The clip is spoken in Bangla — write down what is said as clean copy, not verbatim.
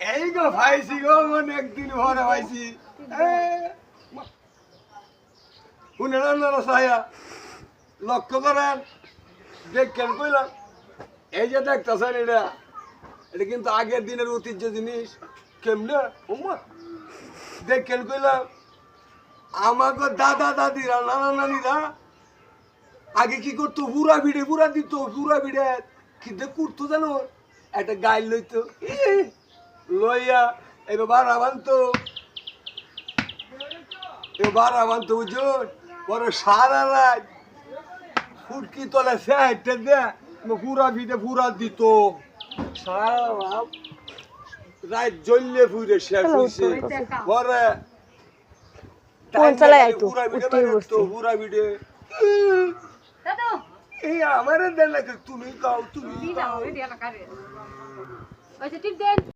এই গো ভাইছি গো মনে একদিন ভরে ভাইছি শুনে না সায়া লক্ষ্য করেন দেখেন কইলাম এই যে দেখতেছেন এটা এটা কিন্তু আগের দিনের ঐতিহ্য জিনিস কেমনে দেখেন কইলাম আমাকে দাদা দাদিরা নানা নানিরা আগে কি করতো পুরা দিত পুরা ভিড়ে কিন্তু করতো জানো একটা গাইল লইতো লইয়া এবার আনতো বুঝুন পরে সারা রাত ফুটকি তলে সেটা দে পুরা দিত সারা রাত জ্বললে ফুরে শেষ হয়েছে পরে পুরা ভিড়ে এই আমার দেন না তুমি কাও তুমি